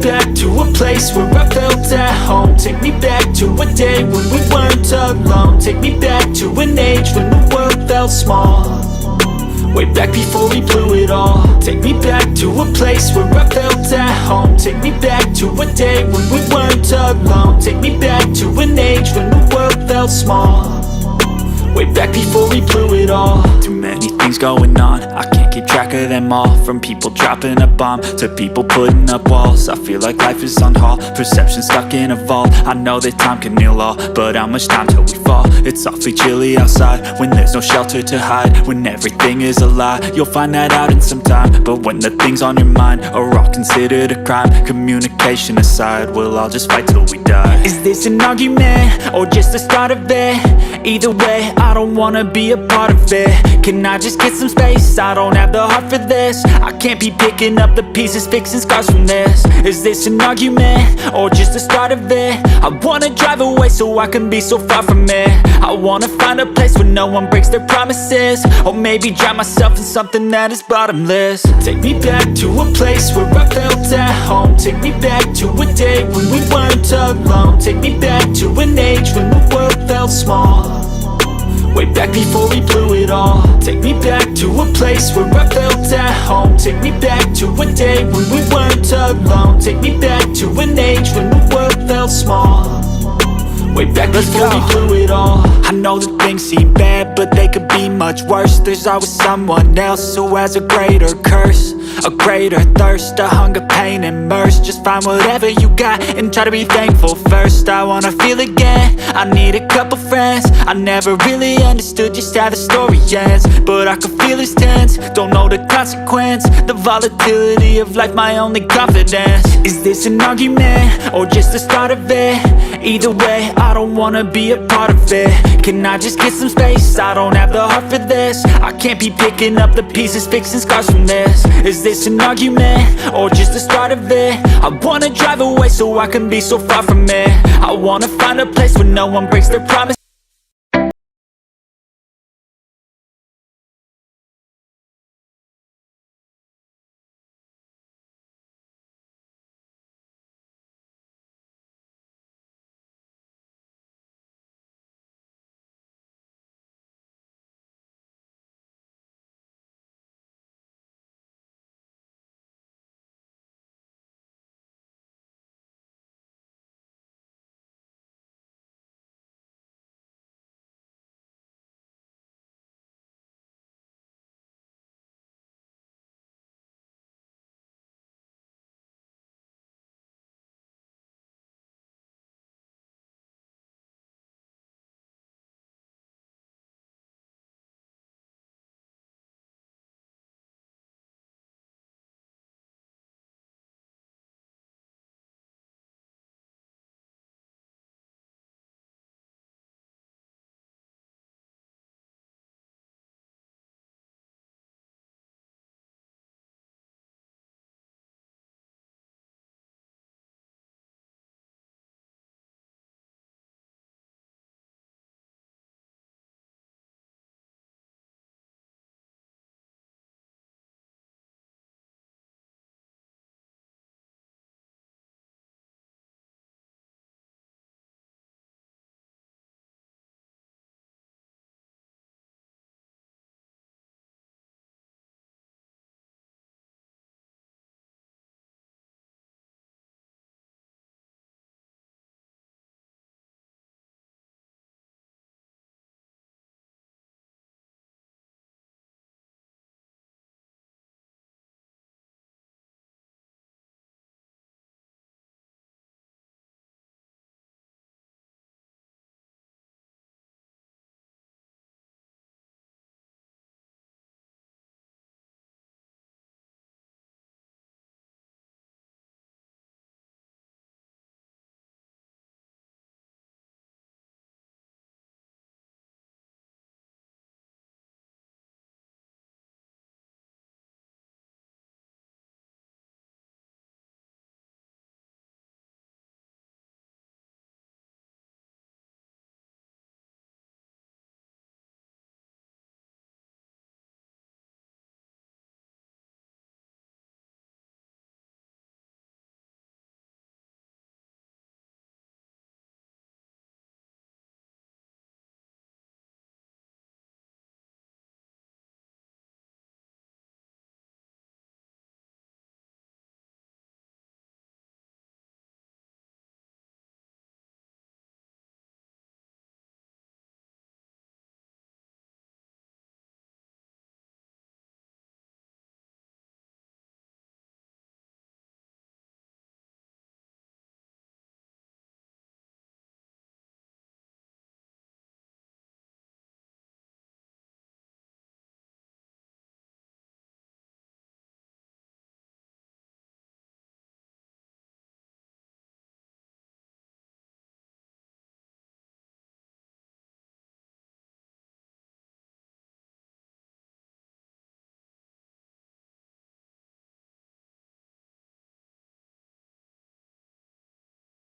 back to a place where I felt at home. Take me back to a day when we weren't alone. Take me back to an age when the world felt small, way back before we blew it all. Take me back to a place where I felt at home. Take me back to a day when we weren't alone. Take me back to an age when the world felt small, way back before we blew it all. Too many things going on, I can't keep track of them all. From people dropping a bomb to people putting up walls. I feel like life is on hold, perception stuck in a vault. I know that time can heal all, but how much time till we fall? It's awfully chilly outside when there's no shelter to hide. When everything is a lie, you'll find that out in some time. But when the things on your mind are all considered a crime, communication aside, we'll all just fight till we die. Is this an argument or just the start of it? Either way, I don't wanna be a part of it. Can I just get some space? I don't have the heart for this. I can't be picking up the pieces, fixing scars from this. Is this an argument or just the start of it? I wanna drive away so I can be so far from it. I wanna find a place where no one breaks their promises, or maybe drown myself in something that is bottomless. Take me back to a place where I felt at home. Take me back to a day when we weren't alone. Take me back to an age when the world felt small, way back before we blew it all. Take me back to a place where I felt at home. Take me back to a day when we weren't alone. Take me back to an age when the world felt small, way back before we blew it all. I know that things seem bad, but they could be much worse. There's always someone else who has a greater curse, a greater thirst, a hunger, pain, and mercy. Just find whatever you got and try to be thankful first. I wanna feel again, I need a couple friends. I never really understood just how the story ends, but I can feel it's tense, don't know the consequence. The volatility of life, my only confidence. Is this an argument or just the start of it? Either way, I don't wanna be a part of it. Can I just get some space? I don't have the heart for this. I can't be picking up the pieces, fixing scars from this. Is this an argument or just the start of it? I wanna drive away so I can be so far from it. I wanna find a place where no one breaks their promise.